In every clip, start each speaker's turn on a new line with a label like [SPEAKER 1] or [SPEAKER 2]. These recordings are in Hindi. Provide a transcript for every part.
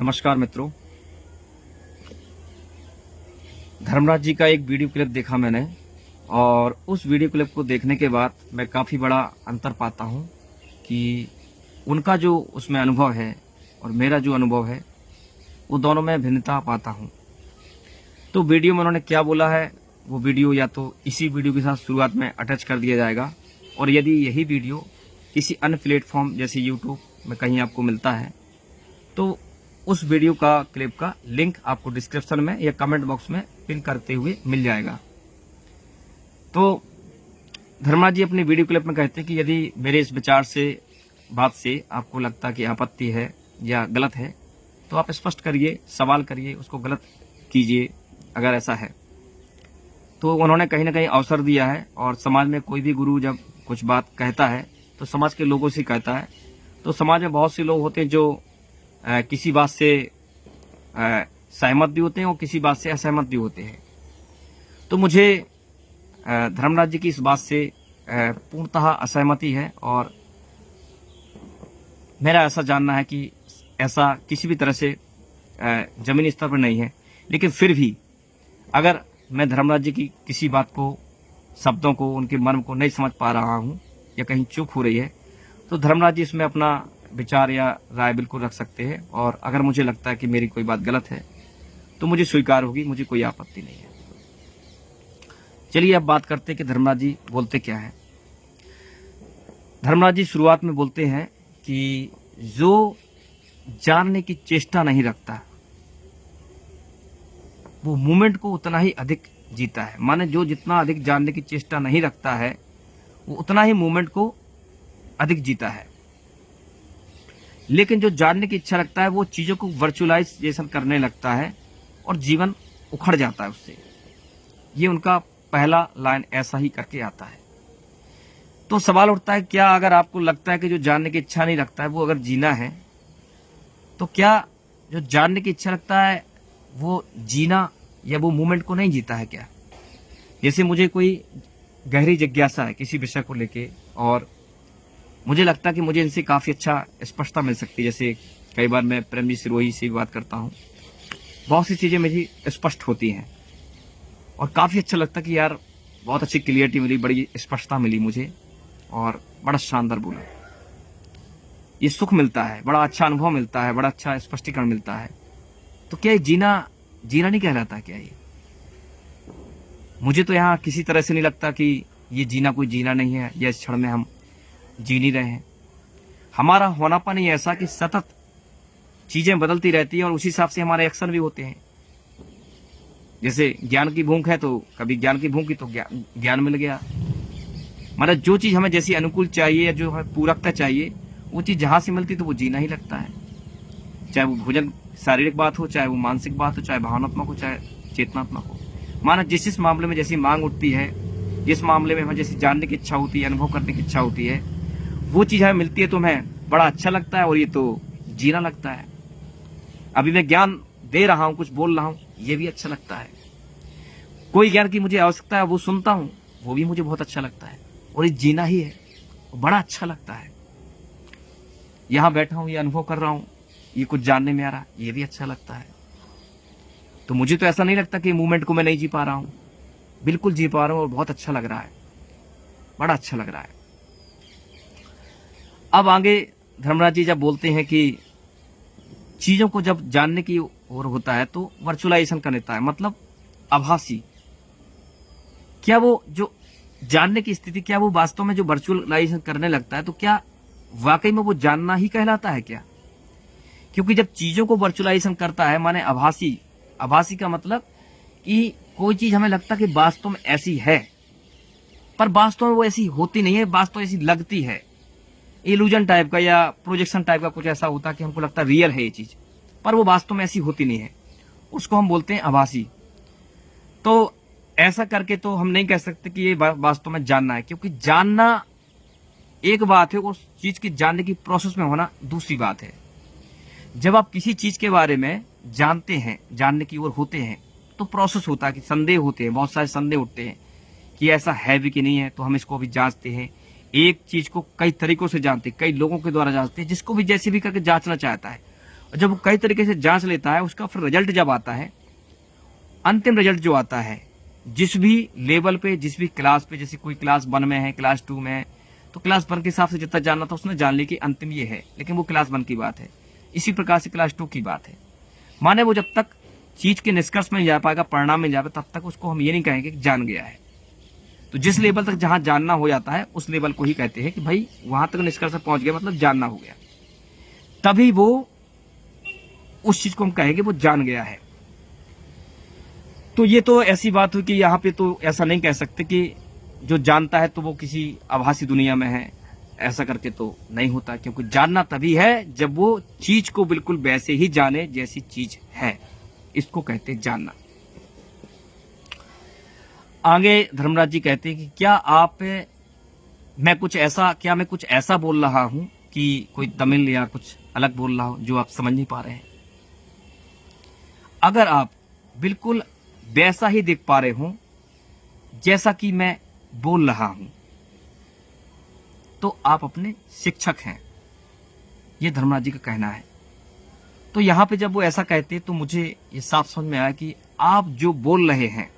[SPEAKER 1] नमस्कार मित्रों। धर्मराज जी का एक वीडियो क्लिप देखा मैंने और उस वीडियो क्लिप को देखने के बाद मैं काफ़ी बड़ा अंतर पाता हूं कि उनका जो उसमें अनुभव है और मेरा जो अनुभव है वो दोनों में भिन्नता पाता हूं। तो वीडियो में उन्होंने क्या बोला है वो वीडियो या तो इसी वीडियो के साथ शुरुआत में अटैच कर दिया जाएगा, और यदि यही वीडियो किसी अन्य प्लेटफॉर्म जैसे यूट्यूब में कहीं आपको मिलता है तो उस वीडियो का क्लिप का लिंक आपको डिस्क्रिप्शन में या कमेंट बॉक्स में पिन करते हुए मिल जाएगा। तो धर्मराज जी अपनी वीडियो क्लिप में कहते हैं कि यदि मेरे इस विचार से बात से आपको लगता कि आपत्ति है या गलत है तो आप स्पष्ट करिए, सवाल करिए, उसको गलत कीजिए अगर ऐसा है तो। उन्होंने कहीं ना कहीं अवसर दिया है, और समाज में कोई भी गुरु जब कुछ बात कहता है तो समाज के लोगों से कहता है। तो समाज में बहुत से लोग होते हैं जो किसी बात से सहमत भी होते हैं और किसी बात से असहमत भी होते हैं। तो मुझे धर्मराज जी की इस बात से पूर्णतः असहमति है, और मेरा ऐसा जानना है कि ऐसा किसी भी तरह से जमीनी स्तर पर नहीं है। लेकिन फिर भी अगर मैं धर्मराज जी की किसी बात को, शब्दों को, उनके मर्म को नहीं समझ पा रहा हूं या कहीं चूक हो रही है तो धर्मराज जी इसमें अपना विचार या राय बिल्कुल रख सकते हैं। और अगर मुझे लगता है कि मेरी कोई बात गलत है तो मुझे स्वीकार होगी, मुझे कोई आपत्ति नहीं है। चलिए अब बात करते हैं कि धर्मराज जी बोलते क्या है। धर्मराज जी शुरुआत में बोलते हैं कि जो जानने की चेष्टा नहीं रखता वो मूवमेंट को उतना ही अधिक जीता है। माने जो जितना अधिक जानने की चेष्टा नहीं रखता है वो उतना ही मूवमेंट को अधिक जीता है। लेकिन जो जानने की इच्छा रखता है वो चीजों को वर्चुअलाइजेशन करने लगता है और जीवन उखड़ जाता है उससे। ये उनका पहला लाइन ऐसा ही करके आता है। तो सवाल उठता है, क्या अगर आपको लगता है कि जो जानने की इच्छा नहीं रखता है वो अगर जीना है तो क्या जो जानने की इच्छा रखता है वो जीना या वो मूवमेंट को नहीं जीता है क्या? जैसे मुझे कोई गहरी जिज्ञासा है किसी विषय को लेके और मुझे लगता है कि मुझे इनसे काफ़ी अच्छा स्पष्टता मिल सकती है। जैसे कई बार मैं प्रेम जी सिरोही से भी बात करता हूँ, बहुत सी चीज़ें मेरी स्पष्ट होती हैं और काफ़ी अच्छा लगता है कि यार बहुत अच्छी क्लियरिटी मिली, बड़ी स्पष्टता मिली मुझे और बड़ा शानदार बोला। ये सुख मिलता है, बड़ा अच्छा अनुभव मिलता है, बड़ा अच्छा स्पष्टीकरण मिलता है। तो क्या ये जीना नहीं कहलाता क्या? ये मुझे तो यहाँ किसी तरह से नहीं लगता कि ये जीना कोई जीना नहीं है या इस क्षण में हम जी नहीं रहे हैं। हमारा होनापन ही ऐसा कि सतत चीजें बदलती रहती हैं और उसी हिसाब से हमारे एक्शन भी होते हैं। जैसे ज्ञान की भूख है तो कभी ज्ञान की भूख की तो ज्ञान मिल गया। मतलब जो चीज हमें जैसी अनुकूल चाहिए या जो हमें पूरकता चाहिए वो चीज जहां से मिलती तो वो जीना ही लगता है। चाहे वो भोजन शारीरिक बात हो, चाहे वो मानसिक बात हो, चाहे भावनात्मक हो, चाहे चेतनात्मक हो। माना जिस मामले में जैसी मांग उठती है, जिस मामले में हमें जैसी जानने की इच्छा होती है, अनुभव करने की इच्छा होती है, वो चीज हमें मिलती है तो हमें बड़ा अच्छा लगता है और ये तो जीना लगता है। अभी मैं ज्ञान दे रहा हूं, कुछ बोल रहा हूं, ये भी अच्छा लगता है। कोई ज्ञान की मुझे आवश्यकता है वो सुनता हूं, वो भी मुझे बहुत अच्छा लगता है और ये जीना ही है, बड़ा अच्छा लगता है। यहां बैठा हूं, ये अनुभव कर रहा हूं, ये कुछ जानने में आ रहा, ये भी अच्छा लगता है। तो मुझे तो ऐसा नहीं लगता कि मूवमेंट को मैं नहीं जी पा रहा हूं, बिल्कुल जी पा रहा हूं और बहुत अच्छा लग रहा है, बड़ा अच्छा लग रहा है। अब आगे धर्मराज जी जब बोलते हैं कि चीजों को जब जानने की ओर होता है तो वर्चुअलाइजेशन कर लेता है, मतलब आभासी। क्या वो जो जानने की स्थिति, क्या वो वास्तव में जो वर्चुअलाइजेशन करने लगता है तो क्या वाकई में वो जानना ही कहलाता है क्या? क्योंकि जब चीजों को वर्चुअलाइजेशन करता है माने आभासी का मतलब कि कोई चीज हमें लगता है कि वास्तव में ऐसी है पर वास्तव में वो ऐसी होती नहीं है, वास्तव में ऐसी लगती है। इल्यूजन टाइप का या प्रोजेक्शन टाइप का कुछ ऐसा होता है कि हमको लगता है रियल है ये चीज, पर वो वास्तव में ऐसी होती नहीं है, उसको हम बोलते हैं आभासी। तो ऐसा करके तो हम नहीं कह सकते कि ये वास्तव में जानना है, क्योंकि जानना एक बात है, उस चीज की जानने की प्रोसेस में होना दूसरी बात है। जब आप किसी चीज के बारे में जानते हैं, जानने की ओर होते हैं तो प्रोसेस होता है कि संदेह होते हैं, बहुत सारे संदेह उठते हैं कि ऐसा है भी कि नहीं है, तो हम इसको भी जांचते हैं। एक चीज को कई तरीकों से जानते हैं, कई लोगों के द्वारा जांचते हैं, जिसको भी जैसे भी करके जांचना चाहता है और जब वो कई तरीके से जांच लेता है, उसका फिर रिजल्ट जब आता है, अंतिम रिजल्ट जो आता है, जिस भी लेवल पे, जिस भी क्लास पे, जैसे कोई क्लास 1 में है, क्लास 2 में है, तो क्लास 1 के हिसाब से जितना जानना था उसने जान ली कि अंतिम ये है, लेकिन वो क्लास 1 की बात है। इसी प्रकार से क्लास 2 की बात है। माने वो जब तक चीज के निष्कर्ष में नहीं जा पाएगा, परिणाम में जा पाएगा, तब तक उसको हम ये नहीं कहेंगे कि जान गया है। तो जिस लेवल तक जहां जानना हो जाता है, उस लेवल को ही कहते हैं कि भाई वहां तक निष्कर्ष पहुंच गया, मतलब जानना हो गया। तभी वो उस चीज को हम कहेंगे वो जान गया है। तो ये तो ऐसी बात हुई कि यहाँ पे तो ऐसा नहीं कह सकते कि जो जानता है तो वो किसी आभासी दुनिया में है, ऐसा करके तो नहीं होता। क्योंकि जानना तभी है जब वो चीज को बिल्कुल वैसे ही जाने जैसी चीज है, इसको कहते हैं जानना। आगे धर्मराज जी कहते हैं कि क्या मैं कुछ ऐसा बोल रहा हूं कि कोई तमिल या कुछ अलग बोल रहा हूं जो आप समझ नहीं पा रहे हैं। अगर आप बिल्कुल वैसा ही देख पा रहे हो जैसा कि मैं बोल रहा हूं, तो आप अपने शिक्षक हैं, ये धर्मराज जी का कहना है। तो यहां पे जब वो ऐसा कहते तो मुझे ये साफ समझ में आया कि आप जो बोल रहे हैं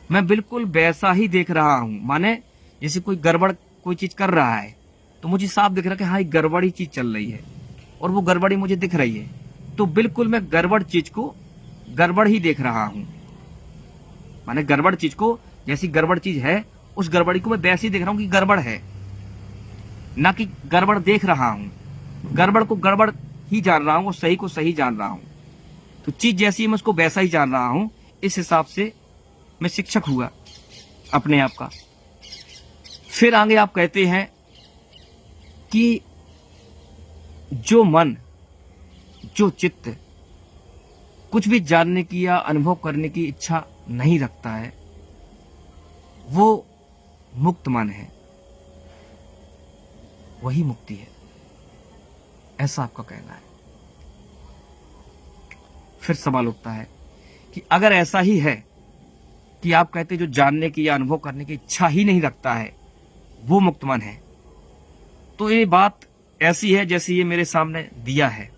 [SPEAKER 1] मैं बिल्कुल वैसा ही देख रहा हूं। माने जैसे कोई गड़बड़ कोई चीज कर रहा है तो मुझे साफ दिख रहा है कि हाँ, गड़बड़ ही चीज चल रही है और वो गड़बड़ी मुझे दिख रही है, तो बिल्कुल मैं गड़बड़ चीज को गड़बड़ ही देख रहा हूं। माने गड़बड़ चीज को, जैसी गड़बड़ चीज है उस गड़बड़ी को मैं वैसे ही देख रहा हूं कि गड़बड़ है, ना कि गड़बड़ देख रहा हूं। गड़बड़ को गड़बड़ ही जान रहा हूं और सही को सही जान रहा हूं। तो चीज जैसी मैं उसको वैसा ही जान रहा हूं। इस हिसाब से मैं शिक्षक हुआ अपने आप का। फिर आगे आप कहते हैं कि जो मन, जो चित्त कुछ भी जानने की या अनुभव करने की इच्छा नहीं रखता है, वो मुक्त मन है, वही मुक्ति है, ऐसा आपका कहना है। फिर सवाल उठता है कि अगर ऐसा ही है कि आप कहते जो जानने की या अनुभव करने की इच्छा ही नहीं रखता है वो मुक्त मन है, तो ये बात ऐसी है जैसे ये मेरे सामने दिया है।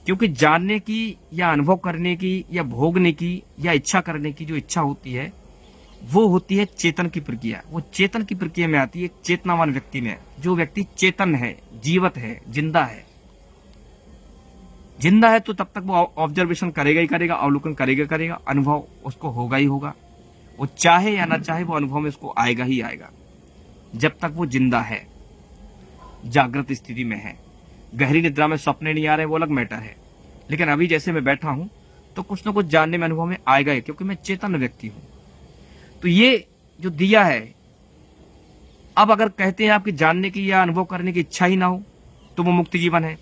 [SPEAKER 1] क्योंकि जानने की या अनुभव करने की या भोगने की या इच्छा करने की जो इच्छा होती है वो होती है चेतन की प्रक्रिया। वो चेतन की प्रक्रिया में आती है, एक चेतनावान व्यक्ति में। जो व्यक्ति चेतन है, जीवत है, जिंदा है। जिंदा है तो तब तक वो ऑब्जर्वेशन करेगा ही करेगा, अवलोकन करेगा, अनुभव उसको होगा ही होगा। वो चाहे या ना चाहे वो अनुभव में उसको आएगा ही आएगा, जब तक वो जिंदा है, जागृत स्थिति में है। गहरी निद्रा में सपने नहीं आ रहे, वो अलग मैटर है। लेकिन अभी जैसे मैं बैठा हूं तो कुछ ना कुछ जानने में, अनुभव में आएगा ही, क्योंकि मैं चेतन व्यक्ति हूं। तो ये जो दिया है, अब अगर कहते हैं आपकी जानने की या अनुभव करने की इच्छा ही ना हो तो वो मुक्त जीवन है।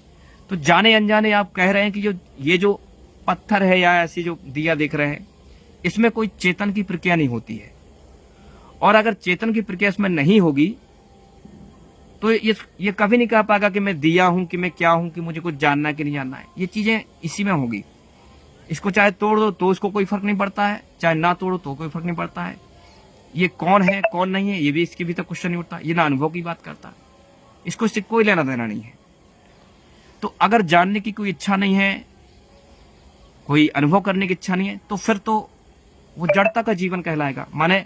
[SPEAKER 1] तो जाने अनजाने आप कह रहे हैं कि ये जो पत्थर है या ऐसी जो दिया देख रहे हैं, इसमें कोई चेतन की प्रक्रिया नहीं होती है। और अगर चेतन की प्रक्रिया इसमें नहीं होगी तो ये कभी नहीं कह पाएगा कि मैं दिया हूं, कि मैं क्या हूं, कि मुझे कुछ जानना है कि नहीं जानना है। ये चीजें इसी में होगी। इसको चाहे तोड़ दो तो इसको कोई फर्क नहीं पड़ता है, चाहे ना तोड़ो तो कोई फर्क नहीं पड़ता है। ये कौन है कौन नहीं है, ये भी इसके भी तक क्वेश्चन नहीं उठता। ये ना अनुभव की बात करता, इसको इससे कोई लेना देना नहीं है। तो अगर जानने की कोई इच्छा नहीं है, कोई अनुभव करने की इच्छा नहीं है, तो फिर तो वो जड़ता का जीवन कहलाएगा। माने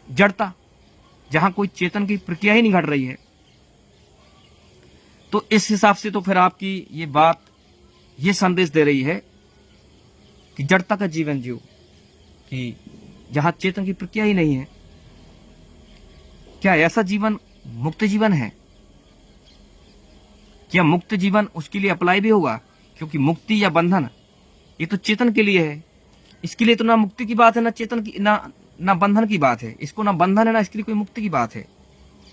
[SPEAKER 1] जड़ता, जहां कोई चेतन की प्रक्रिया ही नहीं घट रही है। तो इस हिसाब से तो फिर आपकी ये बात ये संदेश दे रही है कि जड़ता का जीवन जियो, कि जहां चेतन की प्रक्रिया ही नहीं है। क्या ऐसा जीवन मुक्त जीवन है? क्या मुक्त जीवन उसके लिए अप्लाई भी होगा? क्योंकि मुक्ति या बंधन ये तो चेतन के लिए है। इसके लिए तो ना मुक्ति की बात है, ना चेतन की, ना बंधन की बात है। इसको ना बंधन है, ना इसके लिए कोई मुक्ति की बात है।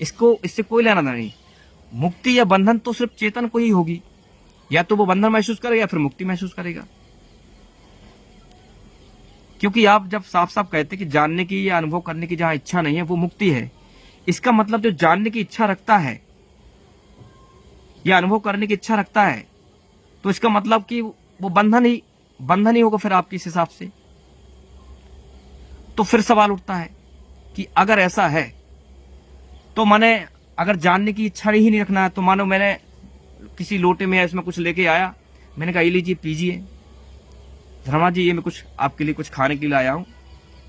[SPEAKER 1] इससे कोई लेना नहीं। मुक्ति या बंधन तो सिर्फ चेतन को ही होगी। या तो वो बंधन महसूस करेगा या फिर मुक्ति महसूस करेगा। क्योंकि आप जब साफ साफ कहते कि जानने की या अनुभव करने की जहां इच्छा नहीं है वो मुक्ति है, इसका मतलब जो जानने की इच्छा रखता है या अनुभव करने की इच्छा रखता है, तो इसका मतलब कि वो बंधन ही होगा फिर आपके इस हिसाब से। तो फिर सवाल उठता है कि अगर ऐसा है तो माने अगर जानने की इच्छा ही नहीं रखना है तो मानो मैंने किसी लोटे में इसमें कुछ लेके आया, मैंने कहा ये लीजिए पीजिए, धर्मराज जी ये मैं कुछ आपके लिए कुछ खाने के लिए आया हूँ,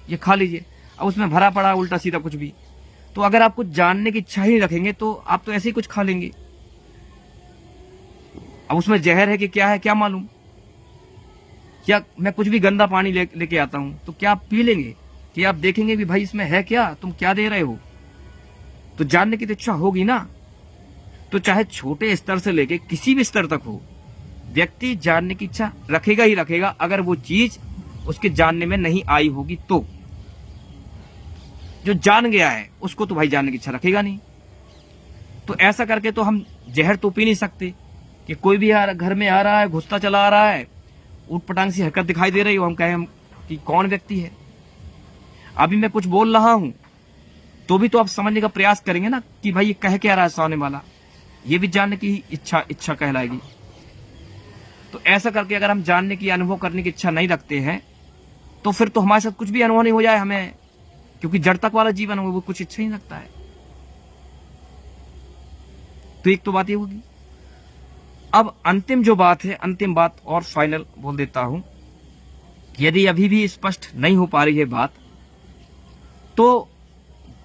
[SPEAKER 1] ये खा लीजिए। अब उसमें भरा पड़ा उल्टा सीधा कुछ भी। तो अगर आप कुछ जानने की इच्छा ही नहीं रखेंगे तो आप तो ऐसे ही कुछ खा लेंगे। अब उसमें जहर है कि क्या है क्या मालूम। क्या मैं कुछ भी गंदा पानी लेके आता हूं तो क्या आप पी लेंगे कि आप देखेंगे भी भाई इसमें है क्या, तुम क्या दे रहे हो? तो जानने की तो इच्छा होगी ना। तो चाहे छोटे स्तर से लेके किसी भी स्तर तक हो, व्यक्ति जानने की इच्छा रखेगा ही रखेगा, अगर वो चीज उसके जानने में नहीं आई होगी तो। जो जान गया है उसको तो भाई जानने की इच्छा रखेगा नहीं। तो ऐसा करके तो हम जहर तो पी नहीं सकते कि कोई भी घर में आ रहा है, घुसता चला आ रहा है, ऊट पटांग सी हरकत दिखाई दे रही हो, हम कहें कि कौन व्यक्ति है। अभी मैं कुछ बोल रहा हूं तो भी तो आप समझने का प्रयास करेंगे ना कि भाई ये कह क्या रहा है सामने वाला, ये भी जानने की इच्छा कहलाएगी। तो ऐसा करके अगर हम जानने की, अनुभव करने की इच्छा नहीं रखते हैं तो फिर तो हमारे साथ कुछ भी अनुभव नहीं हो जाए हमें, क्योंकि जड़ तक वाला जीवन हो वो कुछ इच्छा ही नहीं रखता है। तो एक तो बात ये होगी। अब अंतिम जो बात है, अंतिम बात और फाइनल बोल देता हूं, यदि अभी भी स्पष्ट नहीं हो पा रही है बात, तो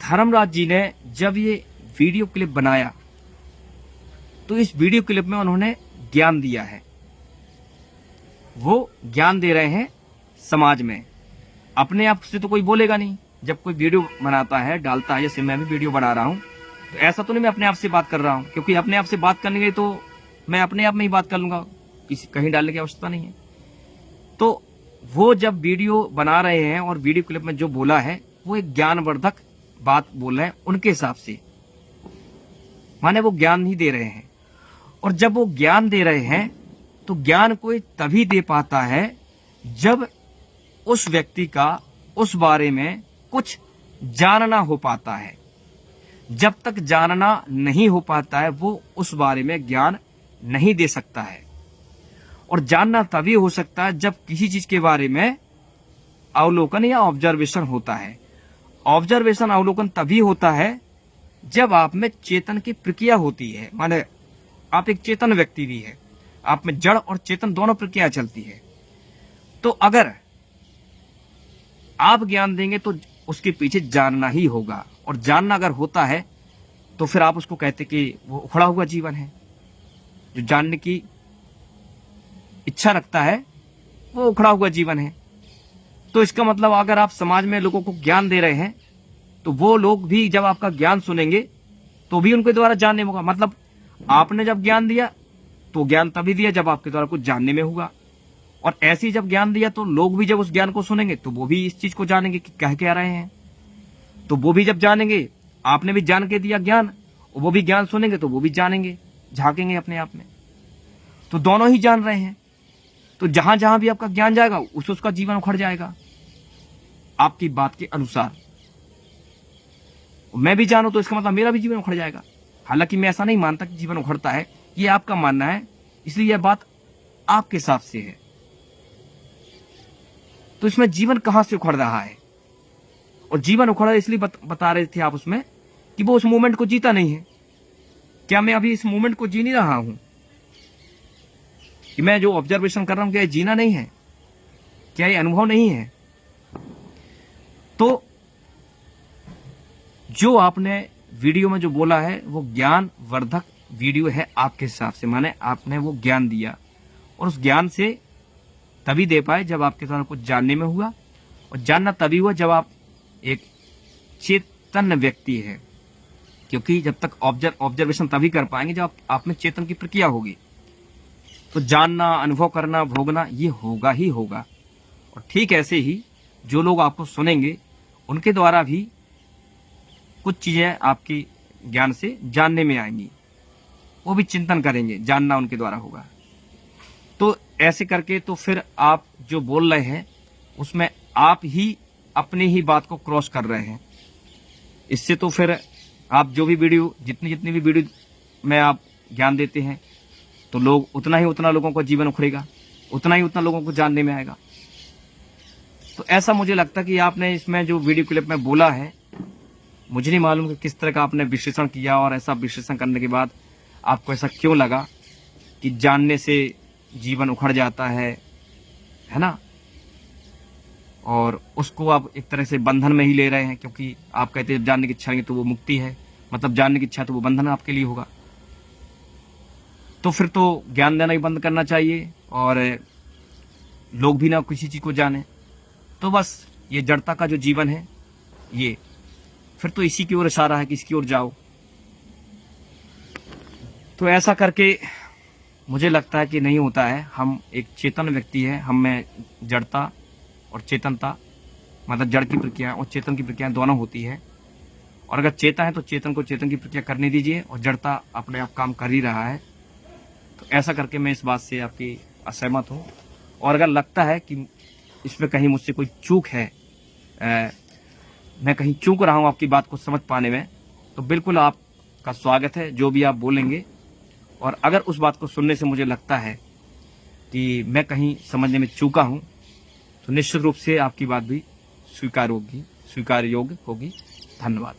[SPEAKER 1] धर्मराज जी ने जब ये वीडियो क्लिप बनाया तो इस वीडियो क्लिप में उन्होंने ज्ञान दिया है। वो ज्ञान दे रहे हैं समाज में। अपने आप से तो कोई बोलेगा नहीं। जब कोई वीडियो बनाता है, डालता है, जैसे मैं भी वीडियो बना रहा हूं, तो ऐसा तो नहीं मैं अपने आप से बात कर रहा हूं, क्योंकि अपने आप से बात करने के तो मैं अपने आप में ही बात कर लूंगा, किसी कहीं डालने की आवश्यकता नहीं है। तो वो जब वीडियो बना रहे हैं और वीडियो क्लिप में जो बोला है वो एक ज्ञानवर्धक बात बोल रहे हैं उनके हिसाब से, माने वो ज्ञान ही दे रहे हैं। और जब वो ज्ञान दे रहे हैं तो ज्ञान कोई तभी दे पाता है जब उस व्यक्ति का उस बारे में कुछ जानना हो पाता है। जब तक जानना नहीं हो पाता है वो उस बारे में ज्ञान नहीं दे सकता है। और जानना तभी हो सकता है जब किसी चीज के बारे में अवलोकन या ऑब्जर्वेशन होता है। ऑब्जर्वेशन, अवलोकन तभी होता है जब आप में चेतन की प्रक्रिया होती है, माने आप एक चेतन व्यक्ति भी है, आप में जड़ और चेतन दोनों प्रक्रिया चलती है। तो अगर आप ज्ञान देंगे तो उसके पीछे जानना ही होगा, और जानना अगर होता है तो फिर आप उसको कहते कि वो उखड़ा हुआ जीवन है। जो जानने की इच्छा रखता है वो उखड़ा हुआ जीवन है। तो इसका मतलब अगर आप समाज में लोगों को ज्ञान दे रहे हैं तो वो लोग भी जब आपका ज्ञान सुनेंगे तो भी उनके द्वारा जानने में होगा। मतलब आपने जब ज्ञान दिया तो ज्ञान तभी दिया जब आपके द्वारा कुछ जानने में होगा, और ऐसे ही जब ज्ञान दिया तो लोग भी जब उस ज्ञान को सुनेंगे तो वो भी इस चीज को जानेंगे कि कह क्या रहे हैं। तो वो भी जब जानेंगे, आपने भी जान के दिया ज्ञान, और वो भी ज्ञान सुनेंगे तो वो भी जानेंगे, झांकेंगे अपने आप में। तो दोनों ही जान रहे हैं। तो जहां जहां भी आपका ज्ञान जाएगा उसका जीवन उखड़ जाएगा आपकी बात के अनुसार। मैं भी जानू तो इसका मतलब मेरा भी जीवन उखड़ जाएगा। हालांकि मैं ऐसा नहीं मानता कि जीवन उखड़ता है, ये आपका मानना है, इसलिए यह बात आपके हिसाब से है। तो इसमें जीवन कहां से उखड़ रहा है? और जीवन उखड़ रहा है इसलिए बता रहे थे आप उसमें कि वो उस मोमेंट को जीता नहीं है। क्या मैं अभी इस मोमेंट को जी नहीं रहा हूं? कि मैं जो ऑब्जर्वेशन कर रहा हूं क्या ये जीना नहीं है? क्या ये अनुभव नहीं है? तो जो आपने वीडियो में जो बोला है वो ज्ञान वर्धक वीडियो है आपके हिसाब से, माने आपने वो ज्ञान दिया, और उस ज्ञान से तभी दे पाए जब आपके द्वारा कुछ जानने में हुआ, और जानना तभी हुआ जब आप एक चेतन व्यक्ति है। क्योंकि जब तक ऑब्जर्वेशन तभी कर पाएंगे जब आप में चेतन की प्रक्रिया होगी। तो जानना, अनुभव करना, भोगना ये होगा ही होगा। और ठीक ऐसे ही जो लोग आपको सुनेंगे उनके द्वारा भी कुछ चीजें आपकी ज्ञान से जानने में आएंगी, वो भी चिंतन करेंगे, जानना उनके द्वारा होगा। तो ऐसे करके तो फिर आप जो बोल रहे हैं उसमें आप ही अपनी ही बात को क्रॉस कर रहे हैं। इससे तो फिर आप जो भी वीडियो, जितनी भी वीडियो में आप ज्ञान देते हैं तो लोग उतना लोगों का जीवन उखड़ेगा, उतना लोगों को जानने में आएगा। तो ऐसा मुझे लगता है कि आपने इसमें जो वीडियो क्लिप में बोला है, मुझे नहीं मालूम कि किस तरह का आपने विश्लेषण किया, और ऐसा विश्लेषण करने के बाद आपको ऐसा क्यों लगा कि जानने से जीवन उखड़ जाता है ना, और उसको आप एक तरह से बंधन में ही ले रहे हैं, क्योंकि आप कहते हैं जानने की इच्छा नहीं तो वो मुक्ति है, मतलब जानने की इच्छा तो वो बंधन आपके लिए होगा। तो फिर तो ज्ञान देना ही बंद करना चाहिए और लोग भी ना किसी चीज को जाने। तो बस ये जड़ता का जो जीवन है ये फिर तो इसी की ओर इशारा है कि इसकी ओर जाओ। तो ऐसा करके मुझे लगता है कि नहीं होता है। हम एक चेतन व्यक्ति है, हम में जड़ता और चेतनता, मतलब जड़ की प्रक्रिया और चेतन की प्रक्रिया दोनों होती है। और अगर चेता है तो चेतन को चेतन की प्रक्रिया करने दीजिए, और जड़ता अपने आप काम कर ही रहा है। तो ऐसा करके मैं इस बात से आपकी असहमत हूँ। और अगर लगता है कि इसमें कहीं मुझसे कोई चूक है, मैं कहीं चूक रहा हूँ आपकी बात को समझ पाने में, तो बिल्कुल आपका स्वागत है, जो भी आप बोलेंगे। और अगर उस बात को सुनने से मुझे लगता है कि मैं कहीं समझने में चूका हूँ, तो निश्चित रूप से आपकी बात भी स्वीकार योग्य होगी। धन्यवाद।